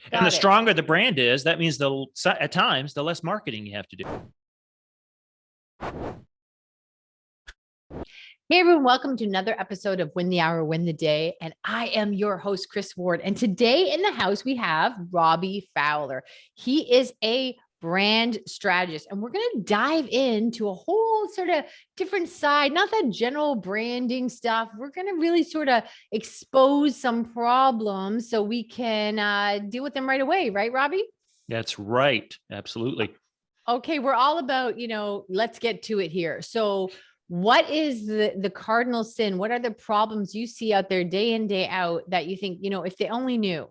And the Got it. stronger the brand is, that means at times, the less marketing you have to do. Hey everyone, welcome to another episode of Win the Hour, Win the Day. And I am your host, Chris Ward. And today in the house, we have Robby Fowler. He is a brand strategist, and we're going to dive into a whole sort of different side, not that general branding stuff. We're going to really sort of expose some problems so we can deal with them right away. Right, Robby? That's right. Absolutely. Okay. We're all about, let's get to it here. So what is the cardinal sin? What are the problems you see out there day in, day out that you think, if they only knew?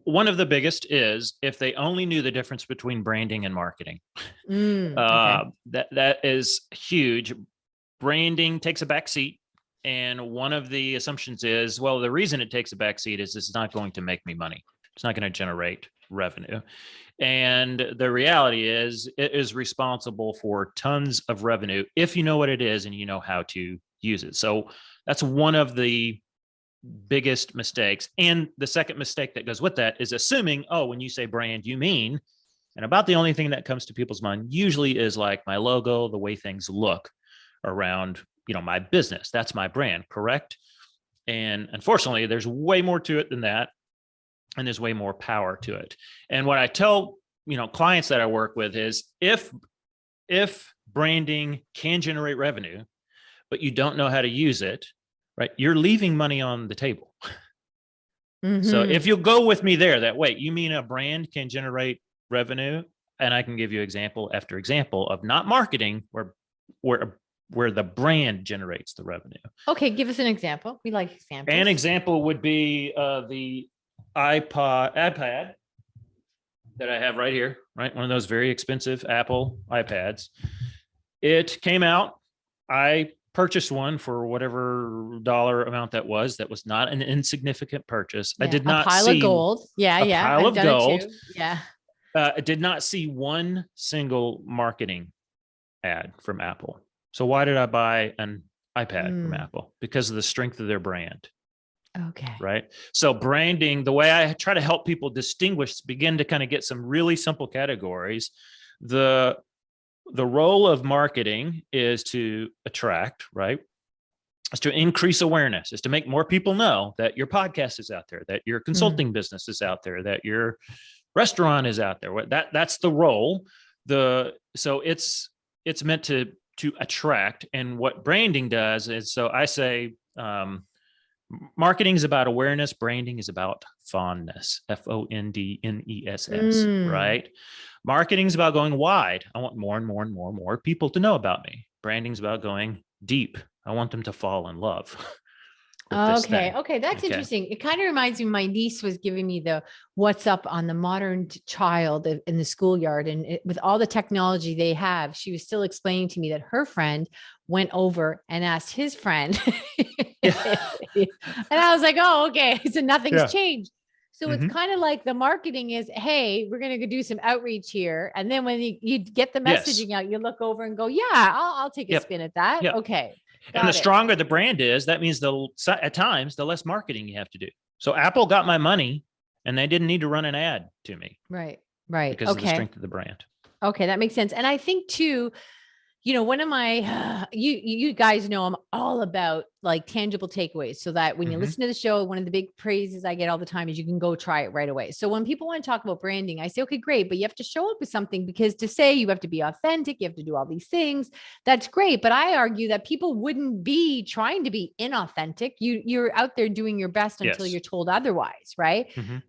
One of the biggest is if they only knew the difference between branding and marketing. Okay. That is huge. Branding takes a back seat. And one of the assumptions is, well, the reason it takes a back seat is it's not going to make me money. It's not going to generate revenue. And the reality is it is responsible for tons of revenue if you know what it is and you know how to use it. So that's one of the biggest mistakes. And the second mistake that goes with that is assuming, oh, when you say brand, you mean, and about the only thing that comes to people's mind usually is like my logo, the way things look around, my business. That's my brand, correct? And unfortunately, there's way more to it than that. And there's way more power to it. And what I tell, clients that I work with is if branding can generate revenue, but you don't know how to use it, right? You're leaving money on the table. Mm-hmm. So if you'll go with me there, that wait, you mean a brand can generate revenue? And I can give you example after example of not marketing where the brand generates the revenue. Okay, give us an example. We like examples. An example would be the iPad that I have right here, right? One of those very expensive Apple iPads. It came out. I purchased one for whatever dollar amount that was. That was not an insignificant purchase. Yeah, I did not see a pile of gold. Yeah, pile of gold. Yeah. I did not see one single marketing ad from Apple. So why did I buy an iPad from Apple? Because of the strength of their brand. Okay. Right. So branding, the way I try to help people begin to kind of get some really simple categories. The role of marketing is to attract, right? Is to increase awareness, is to make more people know that your podcast is out there, that your consulting business is out there, that your restaurant is out there. That's the role. So it's meant to attract. And what branding does is, so I say, marketing is about awareness. Branding is about fondness, FONDNESS, right? Marketing is about going wide. I want more and more and more and more people to know about me. Branding is about going deep. I want them to fall in love. Okay. That's interesting. It kind of reminds me, my niece was giving me the what's up on the modern child in the schoolyard. And with all the technology they have, she was still explaining to me that her friend went over and asked his friend. And I was like, oh, okay. So nothing's changed. So it's kind of like the marketing is, hey, we're going to go do some outreach here. And then when you get the messaging out, you look over and go, yeah, I'll take a spin at that. Okay. And the stronger the brand is, that means at times, the less marketing you have to do. So Apple got my money and they didn't need to run an ad to me. Right. Because of the strength of the brand. Okay. That makes sense. And I think too, one of my, you guys know, I'm all about like tangible takeaways, so that when you listen to the show, one of the big praises I get all the time is you can go try it right away. So when people want to talk about branding, I say, okay, great, but you have to show up with something, because to say you have to be authentic, you have to do all these things, that's great. But I argue that people wouldn't be trying to be inauthentic. You're out there doing your best until you're told otherwise. Right.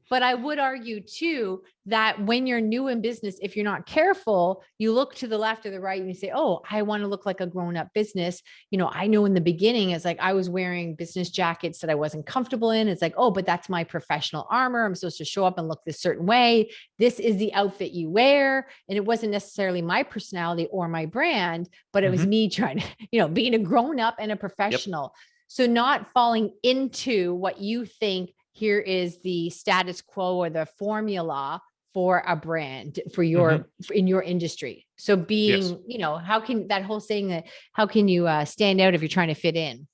But I would argue too, that when you're new in business, if you're not careful, you look to the left or the right and you say, oh, I want to look like a grown-up business. I know in the beginning, it's like I was wearing business jackets that I wasn't comfortable in. It's like, oh, but that's my professional armor. I'm supposed to show up and look this certain way. This is the outfit you wear. And it wasn't necessarily my personality or my brand, but it was me trying to, being a grown-up and a professional. So not falling into what you think here is the status quo or the formula for a brand for your in your industry. So being, how can that whole saying that how can you stand out if you're trying to fit in?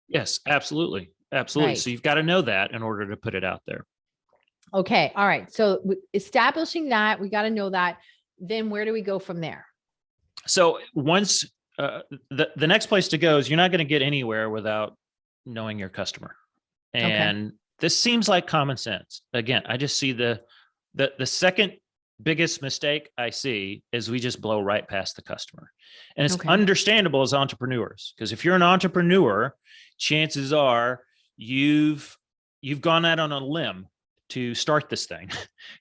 Yes, absolutely. Absolutely. Right. So you've got to know that in order to put it out there. Okay. All right. So establishing that, we got to know that. Then where do we go from there? So once the next place to go is you're not going to get anywhere without knowing your customer. And this seems like common sense. Again, I just see the second biggest mistake I see is we just blow right past the customer. And it's understandable as entrepreneurs, because if you're an entrepreneur, chances are you've gone out on a limb to start this thing.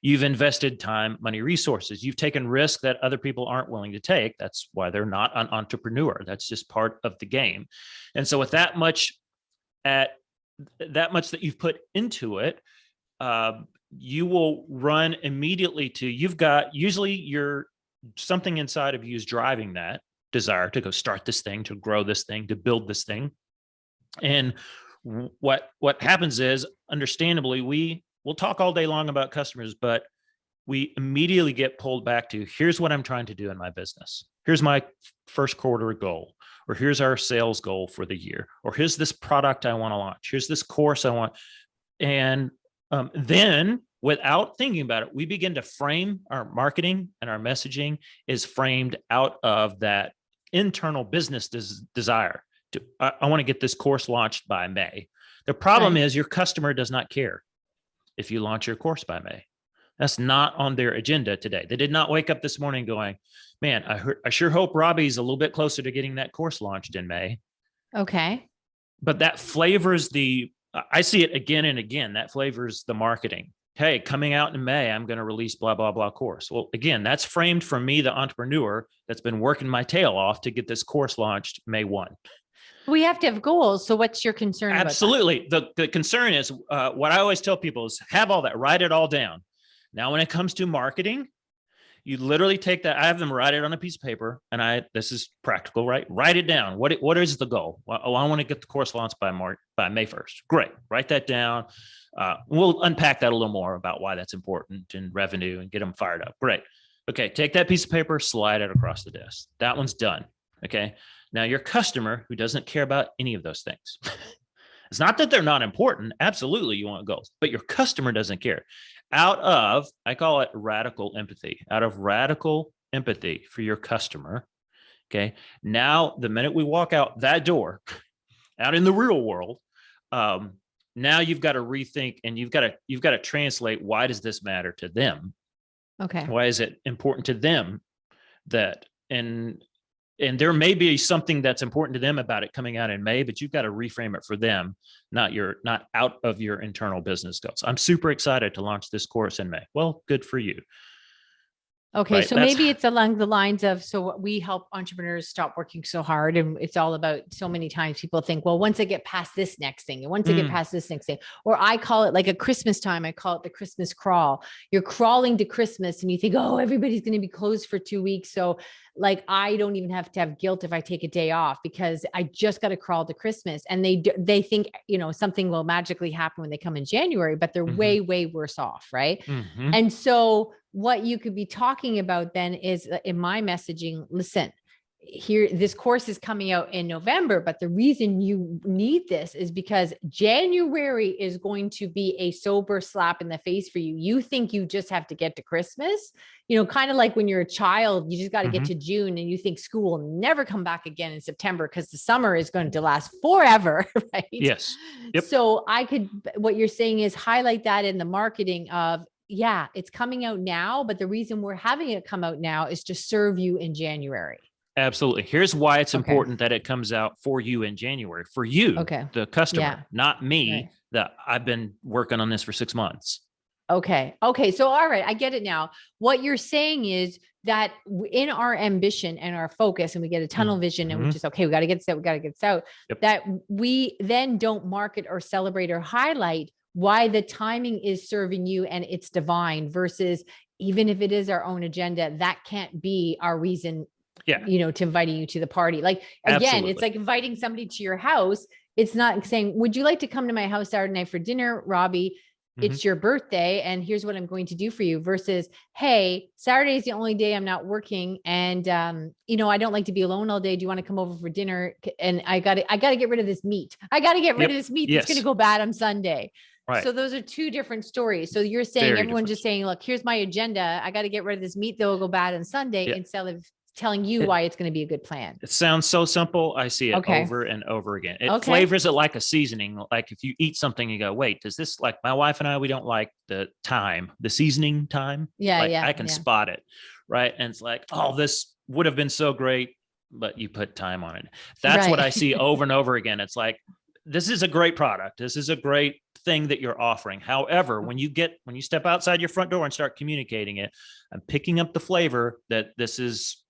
You've invested time, money, resources. You've taken risks that other people aren't willing to take. That's why they're not an entrepreneur. That's just part of the game. And so with that much that you've put into it, you will run immediately to, you've got, usually something inside of you is driving that desire to go start this thing, to grow this thing, to build this thing. And what happens is, understandably, we'll talk all day long about customers, but we immediately get pulled back to, here's what I'm trying to do in my business. Here's my first quarter goal, or here's our sales goal for the year, or here's this product I want to launch. Here's this course I want. And then without thinking about it, we begin to frame our marketing, and our messaging is framed out of that internal business desire. I want to get this course launched by May. The problem is your customer does not care if you launch your course by May. That's not on their agenda today. They did not wake up this morning going, man, I sure hope Robby's a little bit closer to getting that course launched in May. Okay. But that flavors I see it again and again, that flavors the marketing. Hey, coming out in May, I'm going to release blah, blah, blah course. Well, again, that's framed for me, the entrepreneur that's been working my tail off to get this course launched May 1. We have to have goals. So what's your concern? Absolutely. The concern is what I always tell people is have all that, write it all down. Now, when it comes to marketing, you literally take that. I have them write it on a piece of paper, and this is practical, right? Write it down. What is the goal? Well, I want to get the course launched by May 1st. Great. Write that down. We'll unpack that a little more about why that's important and revenue and get them fired up. Great. Okay. Take that piece of paper, slide it across the desk. That one's done. Okay. Now, your customer, who doesn't care about any of those things, it's not that they're not important. Absolutely, you want goals, but your customer doesn't care. I call it radical empathy, out of radical empathy for your customer. Okay. Now, the minute we walk out that door, out in the real world, now you've got to rethink, and you've got to translate, why does this matter to them? Okay. Why is it important to them and there may be something that's important to them about it coming out in May, but you've got to reframe it for them, not out of your internal business goals. I'm super excited to launch this course in May. Well, good for you. Okay. Right? So maybe it's along the lines of, so we help entrepreneurs stop working so hard. And it's all about, so many times people think, well, once I get past this next thing, and once I get past this next thing, or I call it like a Christmas time, I call it the Christmas crawl. You're crawling to Christmas and you think, oh, everybody's going to be closed for 2 weeks. So like, I don't even have to have guilt if I take a day off, because I just got to crawl to Christmas. And they think, something will magically happen when they come in January, but they're way, way worse off. Right. And so what you could be talking about then is, in my messaging, listen, here, this course is coming out in November, but the reason you need this is because January is going to be a sober slap in the face for you. You think you just have to get to Christmas, kind of like when you're a child, you just got to get to June, and you think school will never come back again in September because the summer is going to last forever. Right. Yes. Yep. So what you're saying is highlight that in the marketing of, yeah, it's coming out now, but the reason we're having it come out now is to serve you in January. Absolutely. Here's why it's important that it comes out for you in January, for you, the customer, not me, that I've been working on this for 6 months. Okay. So, all right. I get it now. What you're saying is that in our ambition and our focus, and we get a tunnel vision, and we just, we got to get this out. We got to get this out. Yep. That we then don't market or celebrate or highlight why the timing is serving you and it's divine, versus, even if it is our own agenda, that can't be our reason, to inviting you to the party. Like, again, it's like inviting somebody to your house. It's not saying, would you like to come to my house Saturday night for dinner, Robby? It's your birthday, and here's what I'm going to do for you, versus, hey, Saturday is the only day I'm not working. And, I don't like to be alone all day. Do you want to come over for dinner? And I got to get rid of this meat. I got to get rid of this meat. That's going to go bad on Sunday. Right. So those are two different stories. So you're saying Very everyone's different. just saying, look, here's my agenda. I got to get rid of this meat that will go bad on Sunday, Yeah. instead of telling you why it's going to be a good plan. It sounds so simple. I see it Okay. over and over again. It Okay. flavors it like a seasoning. Like if you eat something, you go, wait, does this, like my wife and I, we don't like the seasoning time. Yeah. Like Yeah. I can yeah. spot it. Right. And it's like, oh, this would have been so great, but you put time on it. That's what I Right. see over and over again. It's like, this is a great product. This is a great thing that you're offering. However, when you step outside your front door and start communicating it, I'm picking up the flavor that this is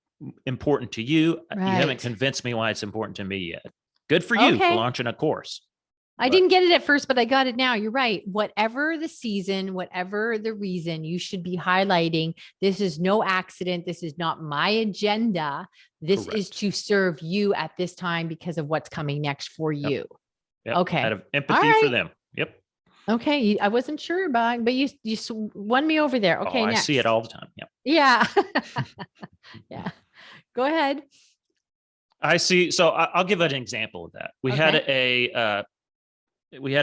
important to you. You haven't Right. convinced me why it's important to me yet. Good for you for Okay. launching a course. I But- didn't get it at first, but I got it now. You're right. Whatever the season, whatever the reason, you should be highlighting, this is no accident. This is not my agenda. This is Correct. to serve you at this time because of what's coming next for Yep. you. Yep. Okay. Out of empathy All for right. them. Yep. Okay. I wasn't sure about, but you won me over there. Okay. Oh, I next. see it all the time. Yep. Yeah. Yeah. Go ahead. I see. So I'll give an example of that. We had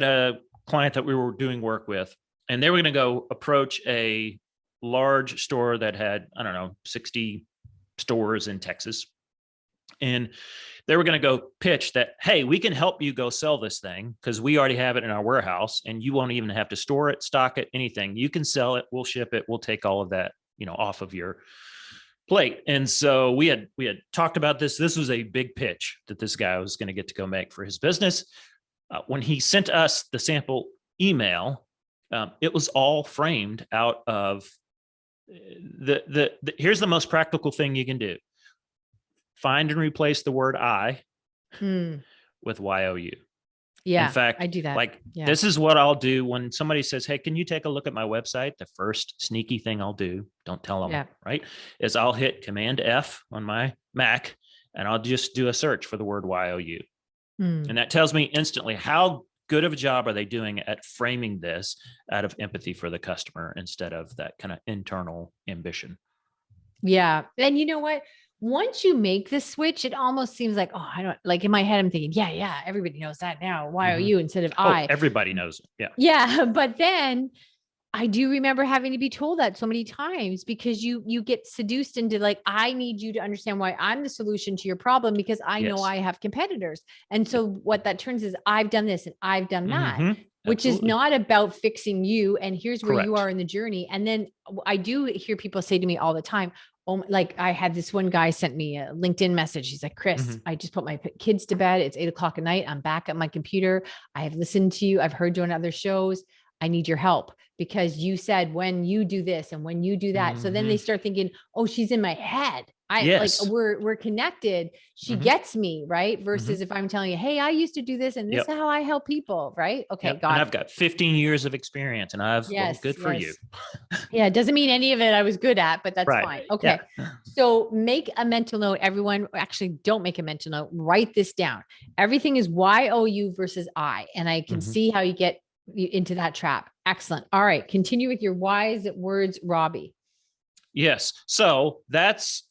a client that we were doing work with, and they were going to go approach a large store that had, I don't know, 60 stores in Texas. And they were going to go pitch that, hey, we can help you go sell this thing because we already have it in our warehouse and you won't even have to store it, stock it, anything. You can sell it. We'll ship it. We'll take all of that, off of your plate. And so we had talked about this. This was a big pitch that this guy was going to get to go make for his business. When he sent us the sample email, it was all framed out of here's the most practical thing you can do. Find and replace the word I with YOU. Yeah. In fact, I do that. This is what I'll do when somebody says, hey, can you take a look at my website? The first sneaky thing I'll do, don't tell them, right, is I'll hit Command F on my Mac and I'll just do a search for the word YOU. And that tells me instantly how good of a job are they doing at framing this out of empathy for the customer instead of that kind of internal ambition. Yeah. And you know what? Once you make this switch, it almost seems like, oh, I don't, like in my head, I'm thinking, yeah, everybody knows that now. YOU instead of I. Everybody knows it. Yeah. Yeah. But then I do remember having to be told that so many times because you get seduced into like, I need you to understand why I'm the solution to your problem because I know I have competitors. And so what that turns is I've done this and I've done that. Which is not about fixing you. And here's where you are in the journey. And then I do hear people say to me all the time, oh, like I had this one guy sent me a LinkedIn message. He's like, Chris, I just put my kids to bed. It's 8:00 at night. I'm back at my computer. I have listened to you. I've heard you on other shows. I need your help because you said when you do this and when you do that. So then they start thinking, oh, she's in my head. Like we're connected. She gets me, right? Versus if I'm telling you, hey, I used to do this and this is how I help people, right? Okay, got it. I've got 15 years of experience and I've good for you. Yeah, it doesn't mean any of it I was good at, but that's fine. Okay. Yeah. So make a mental note, everyone. Actually, don't make a mental note. Write this down. Everything is YOU versus I. And I can see how you get into that trap. Excellent. All right. Continue with your wise words, Robby. Yes. So that's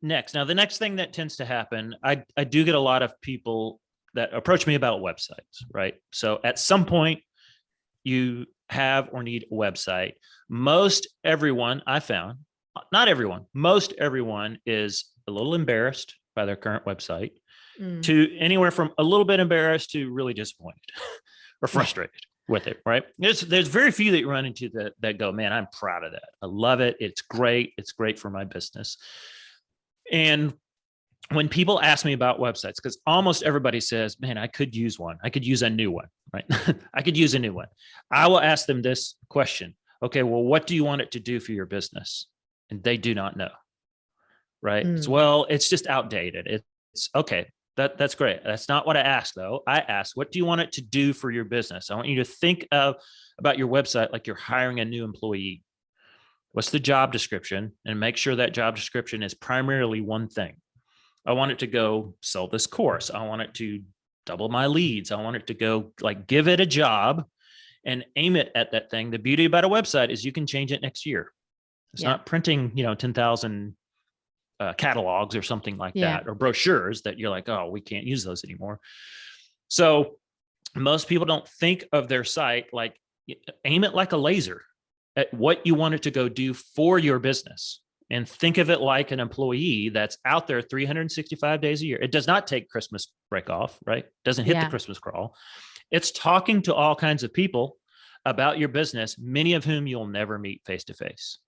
next. Now, the next thing that tends to happen, I do get a lot of people that approach me about websites, right? So at some point, you have or need a website. Most everyone I found, not everyone, most everyone is a little embarrassed by their current website to anywhere from a little bit embarrassed to really disappointed or frustrated with it, right? There's very few that you run into that go, man, I'm proud of that. I love it. It's great. It's great for my business. And when people ask me about websites, because almost everybody says, man, I could use one. I could use a new one, right? I could use a new one. I will ask them this question. Okay, well, what do you want it to do for your business? And they do not know, right? It's just outdated. It's okay. That's great. That's not what I asked, though. I asked, what do you want it to do for your business? I want you to think about your website like you're hiring a new employee. What's the job description? And make sure that job description is primarily one thing. I want it to go sell this course. I want it to double my leads. I want it to go give it a job and aim it at that thing. The beauty about a website is you can change it next year. It's not printing, 10,000 catalogs or something like that, or brochures that you're like, oh, we can't use those anymore. So most people don't think of their site like aim it like a laser at what you want it to go do for your business. And think of it like an employee that's out there 365 days a year. It does not take Christmas break off, right? Doesn't hit the Christmas crawl. It's talking to all kinds of people about your business, many of whom you'll never meet face to face.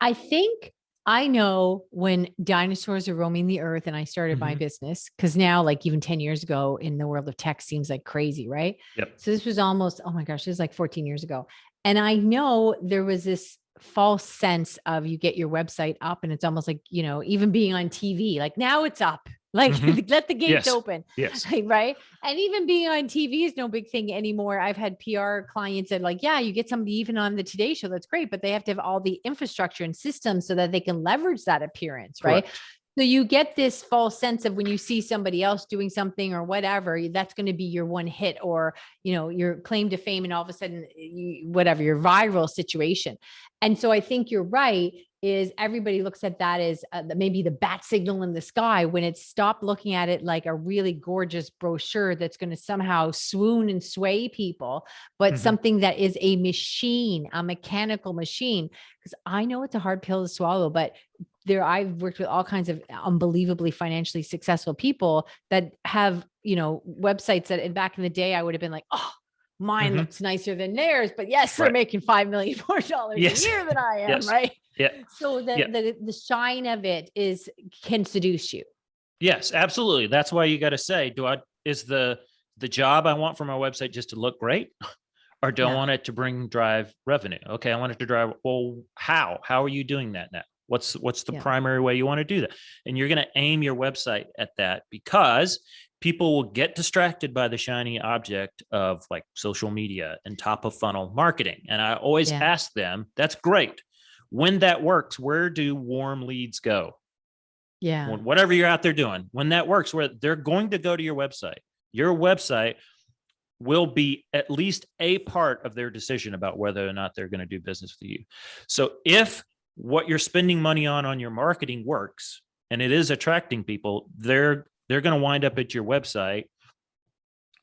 I think I know when dinosaurs are roaming the earth and I started my business, because now, like even 10 years ago in the world of tech seems like crazy, right? Yep. So this was almost, oh my gosh, this is like 14 years ago. And I know there was this false sense of you get your website up and it's almost like, you know, even being on TV, like now it's up, like let the gates open. Yes. Right. And even being on TV is no big thing anymore. I've had PR clients that like, yeah, you get somebody even on the Today Show. That's great. But they have to have all the infrastructure and systems so that they can leverage that appearance. Correct. Right. So you get this false sense of when you see somebody else doing something or whatever, that's going to be your one hit or, you know, your claim to fame. And all of a sudden, whatever, your viral situation. And so I think you're right, is everybody looks at that as maybe the bat signal in the sky when it's stopped looking at it like a really gorgeous brochure that's going to somehow swoon and sway people, but something that is a machine, a mechanical machine. Because I know it's a hard pill to swallow, but I've worked with all kinds of unbelievably financially successful people that have, you know, websites that back in the day, I would have been like, oh, mine looks nicer than theirs, but yes, they're making $5 million more a year than I am. Right. Yeah. So the shine of it can seduce you. Yes, absolutely. That's why you got to say, is the job I want for my website just to look great? Or do I want it to drive revenue? Okay. I want it to drive. Well, how are you doing that now? What's the primary way you want to do that? And you're going to aim your website at that, because people will get distracted by the shiny object of like social media and top of funnel marketing. And I always ask them, that's great. When that works, where do warm leads go? Yeah. Whatever you're out there doing, when that works, where they're going to go to your website will be at least a part of their decision about whether or not they're going to do business with you. So if what you're spending money on your marketing works and it is attracting people, they're going to wind up at your website.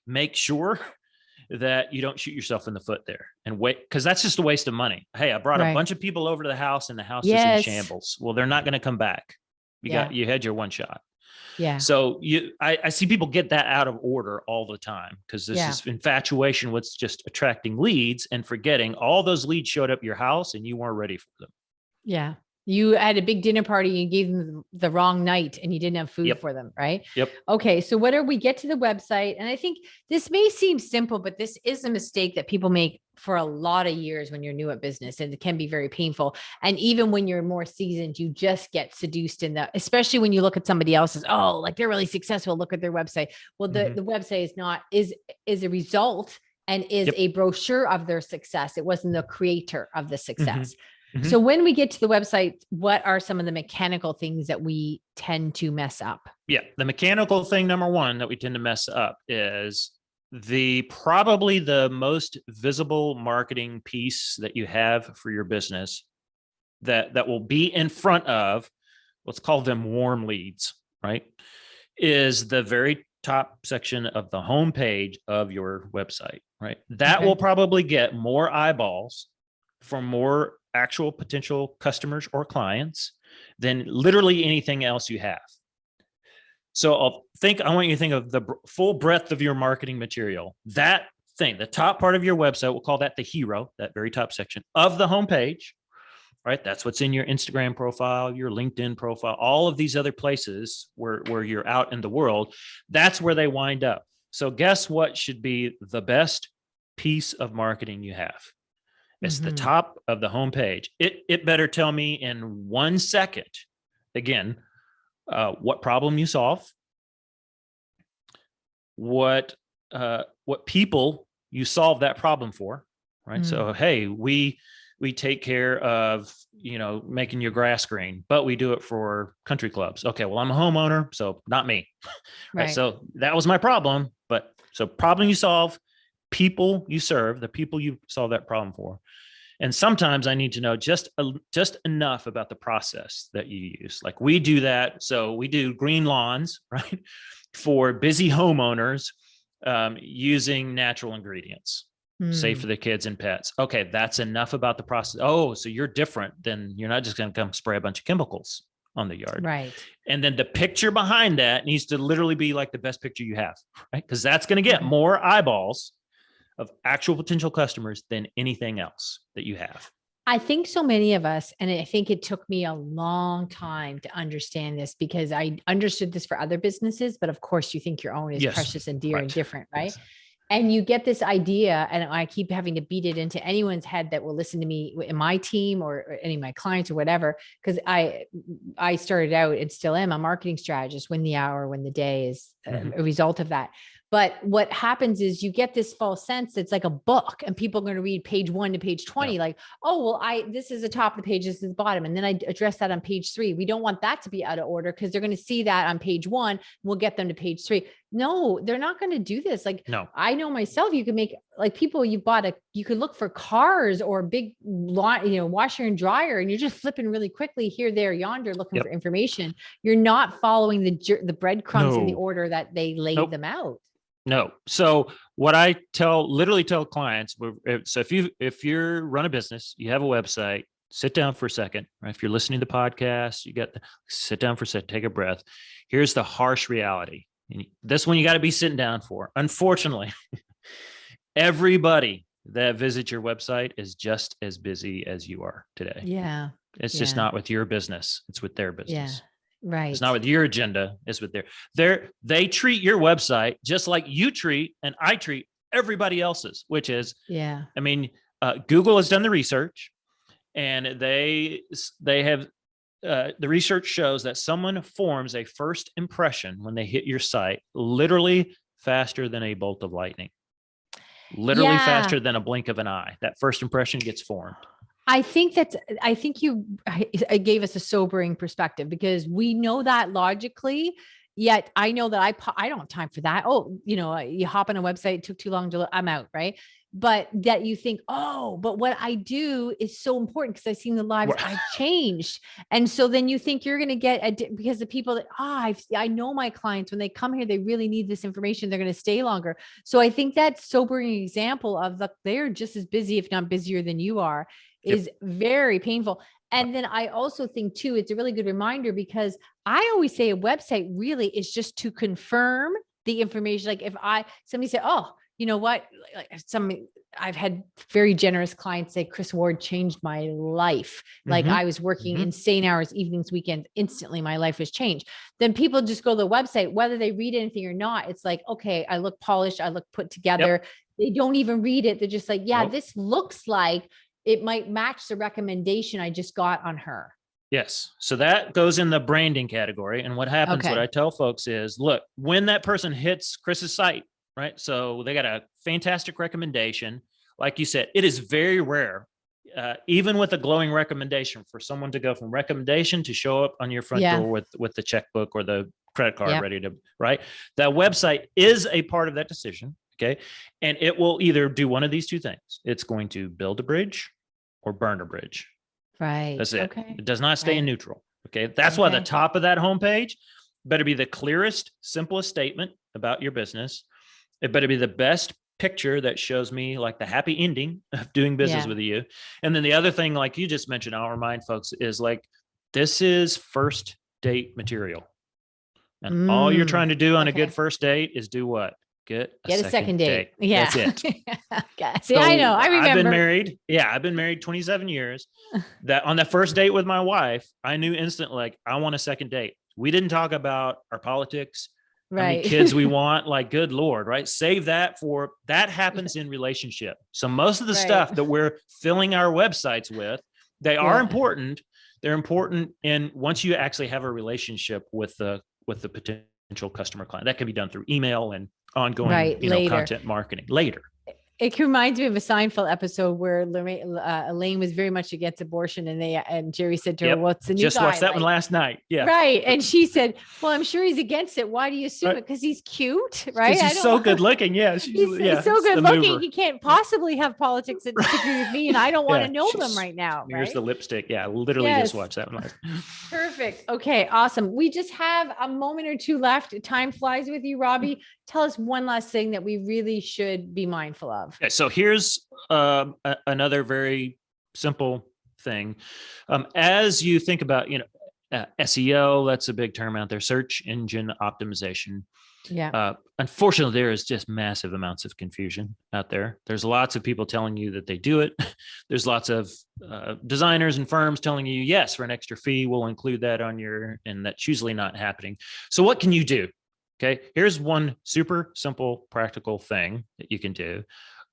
Make sure that you don't shoot yourself in the foot there and wait, because that's just a waste of money. Hey, I brought a bunch of people over to the house and the house is in shambles. Well, they're not going to come back. You had your one shot. Yeah. So I see people get that out of order all the time, because this is infatuation with just attracting leads and forgetting all those leads showed up at your house and you weren't ready for them. Yeah. You had a big dinner party and gave them the wrong night and you didn't have food for them, right? Yep. Okay. So we get to the website, and I think this may seem simple, but this is a mistake that people make for a lot of years when you're new at business, and it can be very painful. And even when you're more seasoned, you just get seduced in that, especially when you look at somebody else's, oh, like they're really successful. Look at their website. Well, the website is a result and is a brochure of their success. It wasn't the creator of the success. So when we get to the website, what are some of the mechanical things that we tend to mess up? Yeah. The mechanical thing, number one, that we tend to mess up is probably the most visible marketing piece that you have for your business that will be in front of, let's call them warm leads, right? Is the very top section of the homepage of your website, right? That will probably get more eyeballs from more actual potential customers or clients than literally anything else you have. So I want you to think of the full breadth of your marketing material. That thing, the top part of your website, we'll call that the hero, that very top section of the homepage, right? That's what's in your Instagram profile, your LinkedIn profile, all of these other places where you're out in the world. That's where they wind up. So guess what should be the best piece of marketing you have? It's the top of the homepage. It better tell me in 1 second, again, what problem you solve, what people you solve that problem for, right? So, hey, we take care of, making your grass green, but we do it for country clubs. Okay, well, I'm a homeowner, so not me. Right. So that was my problem. But so problem you solve, people you serve, the people you solve that problem for. And sometimes I need to know just enough about the process that you use. Like we do that. So we do green lawns, right? For busy homeowners using natural ingredients. safe for the kids and pets. Okay, that's enough about the process. Oh, so you're different. Then you're not just going to come spray a bunch of chemicals on the yard. Right. And then the picture behind that needs to literally be like the best picture you have, right? Because that's going to get more eyeballs of actual potential customers than anything else that you have. I think so many of us, and I think it took me a long time to understand this, because I understood this for other businesses, but of course you think your own is precious and dear and different, right? Yes. And you get this idea, and I keep having to beat it into anyone's head that will listen to me in my team or any of my clients or whatever, because I started out and still am a marketing strategist. Win the hour, win the day is a result of that. But what happens is you get this false sense. It's like a book, and people are going to read page 1 to page 20. Like, oh, well, this is the top of the page, this is the bottom. And then I address that on page 3. We don't want that to be out of order, because they're going to see that on page 1. We'll get them to page 3. No, they're not going to do this. Like, I know myself, you can make, like, people, you could look for cars or big, washer and dryer, and you're just flipping really quickly here, there, yonder, looking for information. You're not following the breadcrumbs in the order that they laid them out. No. So what I literally tell clients, so if you run a business, you have a website, sit down for a second, right? If you're listening to the podcast, sit down for a second, take a breath. Here's the harsh reality. And this one you got to be sitting down for. Unfortunately, everybody that visits your website is just as busy as you are today. Yeah. It's just not with your business. It's with their business. Yeah. Right. It's not with your agenda. It's with they treat your website just like you treat and I treat everybody else's, which is, I mean, Google has done the research, and they have, the research shows that someone forms a first impression when they hit your site, literally faster than a bolt of lightning, literally faster than a blink of an eye. That first impression gets formed. I think you gave us a sobering perspective, because we know that logically, yet I know that I don't have time for that. Oh, you hop on a website, it took too long I'm out. Right. But that you think, oh, but what I do is so important, because I've seen the lives I've changed. And so then you think you're going to get, because the people that, I know my clients, when they come here, they really need this information. They're going to stay longer. So I think that sobering example of they're just as busy, if not busier than you are, is very painful. And then I also think too, it's a really good reminder, because I always say a website really is just to confirm the information. Like if somebody said, oh, you know what, I've had very generous clients say, Chris Ward changed my life. Like I was working insane hours, evenings, weekends, instantly my life was changed. Then people just go to the website, whether they read anything or not. It's like, okay, I look polished, I look put together. They don't even read it. They're just like, this looks like it might match the recommendation I just got on her. Yes. So that goes in the branding category. And what happens, what I tell folks is, look, when that person hits Chris's site, right? So they got a fantastic recommendation. Like you said, it is very rare, even with a glowing recommendation, for someone to go from recommendation to show up on your front door with the checkbook or the credit card ready to, right? That website is a part of that decision. Okay. And it will either do one of these two things. It's going to build a bridge or burn a bridge. Right. That's it. Okay. It does not stay in neutral. Okay. That's why the top of that homepage better be the clearest, simplest statement about your business. It better be the best picture that shows me like the happy ending of doing business with you. And then the other thing, like you just mentioned, I'll remind folks, is like, this is first date material. And all you're trying to do on a good first date is do what? Get a second date. Yeah. That's it. See, so I know. I remember. I've been married 27 years. That on that first date with my wife, I knew instantly, like, I want a second date. We didn't talk about our politics, how many kids we want. Like, good Lord, right? Save that that happens in relationship. So most of the stuff that we're filling our websites with, they are important. They're important once you actually have a relationship with the potential customer client. That can be done through email and ongoing content marketing later. It reminds me of a Seinfeld episode where Elaine was very much against abortion, and Jerry said to her, "What's the new just guy watched that like?" one last night. Yeah, right. And she said, "Well, I'm sure he's against it. Why do you assume it? Because he's cute, right? Because he's so good looking. Yeah, he's so good looking. He can't possibly have politics that disagree with me, and I don't want to know them right now." Here's the lipstick. Yeah, literally just watched that one. Perfect. Okay, awesome. We just have a moment or two left. Time flies with you, Robby. Tell us one last thing that we really should be mindful of. of? Okay, so here's another very simple thing. As you think about, SEO, that's a big term out there, search engine optimization. Yeah. Unfortunately, there is just massive amounts of confusion out there. There's lots of people telling you that they do it. There's lots of designers and firms telling you, yes, for an extra fee, we'll include that on and that's usually not happening. So what can you do? Okay, here's one super simple, practical thing that you can do.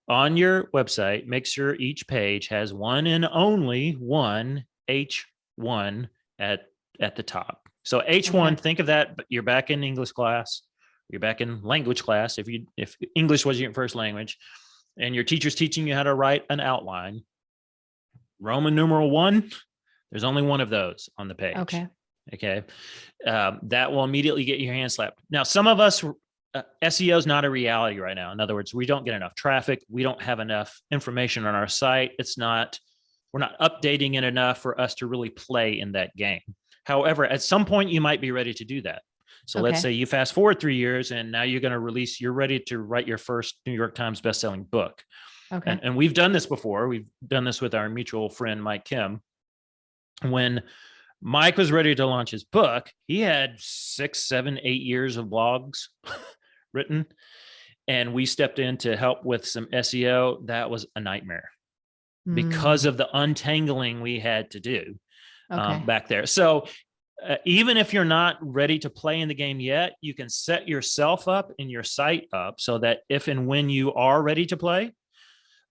On your website, make sure each page has one and only one H1 at the top. So H1, Okay. think of that, but you're back in English class, you're back in language class. If English was your first language, and your teacher's teaching you how to write an outline, Roman numeral 1, there's only one of those on the page. Okay. Okay. That will immediately get your hand slapped. Now, some of us, SEO is not a reality right now. In other words, we don't get enough traffic. We don't have enough information on our site. We're not updating it enough for us to really play in that game. However, at some point you might be ready to do that. So let's say you fast forward 3 years and now you're ready to write your first New York Times bestselling book. Okay. And we've done this before. We've done this with our mutual friend, Mike Kim. When Mike was ready to launch his book, he had 6, 7, 8 years of blogs written. And we stepped in to help with some SEO. That was a nightmare because of the untangling we had to do back there. So even if you're not ready to play in the game yet, you can set yourself up and your site up so that if and when you are ready to play,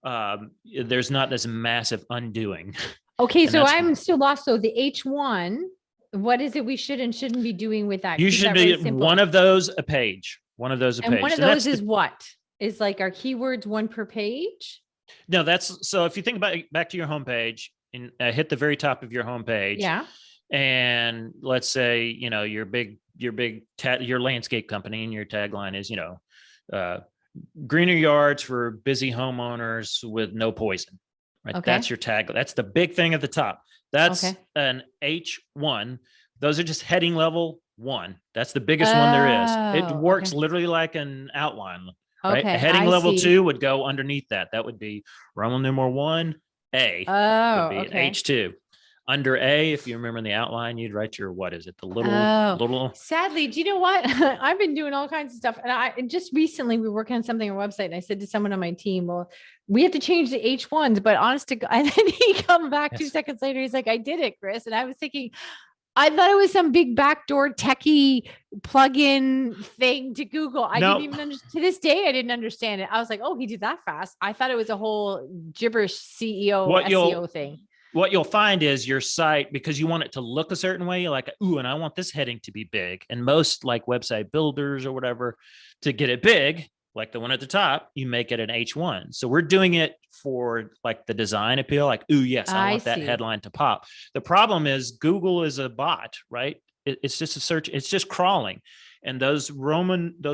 there's not this massive undoing. Okay, so I'm still lost. So the H1, what is it we should and shouldn't be doing with that? You should be one of those a page. One of those a page. And one of those is what? Is like our keywords one per page? No, so if you think about it, back to your homepage and hit the very top of your homepage. Yeah. And let's say, your landscape company and your tagline is, greener yards for busy homeowners with no poison, right? Okay. That's your tag. That's the big thing at the top. That's an H1. Those are just heading level 1. That's the biggest one there is. It works literally like an outline, right? A heading level 2 would go underneath that. That would be Roman numeral 1, A. Oh, would be an H2. Under A, if you remember in the outline, you'd write your, the little. Sadly, do you know what? I've been doing all kinds of stuff. And just recently we were working on something on our website. And I said to someone on my team, well, we have to change the H1s, but honest to God, and then he come back 2 seconds later. He's like, I did it, Chris. And I was thinking, I thought it was some big backdoor techie plug-in thing to Google. I didn't even understand. To this day, I didn't understand it. I was like, oh, he did that fast. I thought it was a whole gibberish SEO thing. What you'll find is your site, because you want it to look a certain way, you're like, ooh, and I want this heading to be big. And most like website builders or whatever, to get it big, like the one at the top, you make it an H1. So we're doing it for like the design appeal, like, ooh, yes, I want that headline to pop. The problem is Google is a bot, right? It's just a search. It's just crawling. And those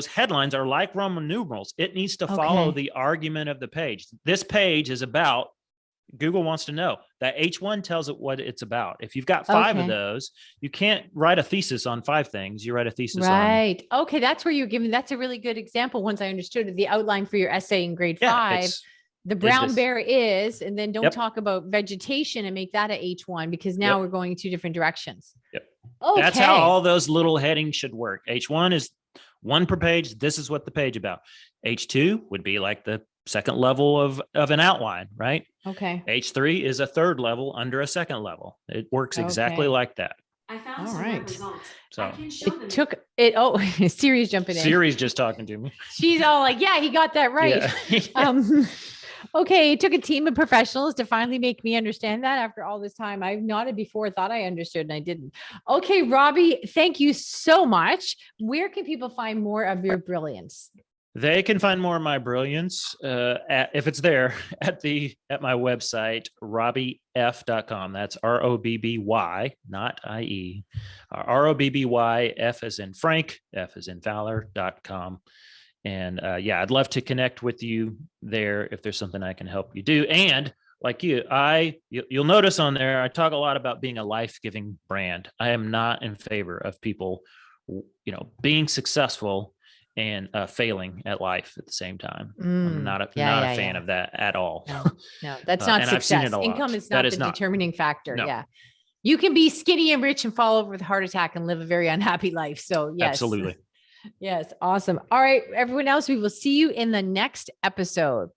headlines are like Roman numerals. It needs to follow the argument of the page. This page is about, Google wants to know that H1 tells it what it's about. If you've got 5 of those, you can't write a thesis on 5 things. You write a thesis on. Okay. That's where you're giving, that's a really good example. Once I understood it, the outline for your essay in grade 5, the brown bear is, and then don't talk about vegetation and make that a H1 because now we're going 2 different directions. Yep. Okay. That's how all those little headings should work. H1 is 1 per page. This is what the page about. H2 would be like the second level of an outline, right? Okay. H3 is a third level under a second level. It works exactly like that. I found some results. So I can show it took it. Oh, Siri's jumping in. Siri's just talking to me. She's all like, yeah, he got that right. Yeah. Okay. It took a team of professionals to finally make me understand that after all this time. I've nodded before, thought I understood and I didn't. Okay. Robby, thank you so much. Where can people find more of your brilliance? They can find more of my brilliance if it's there at my website, robbyf.com. That's ROBBY, not IE. ROBBY, F as in Frank, F as in Fowler.com. And I'd love to connect with you there if there's something I can help you do. And like you'll notice on there, I talk a lot about being a life-giving brand. I am not in favor of people, being successful and failing at life at the same time. Mm, I'm not a yeah, fan of that at all. No, that's not and I've seen success. it a lot. Income is That not is the not. determining factor. No. Yeah. You can be skinny and rich and fall over with a heart attack and live a very unhappy life. So yes. Absolutely. Yes. Awesome. All right, everyone else, we will see you in the next episode.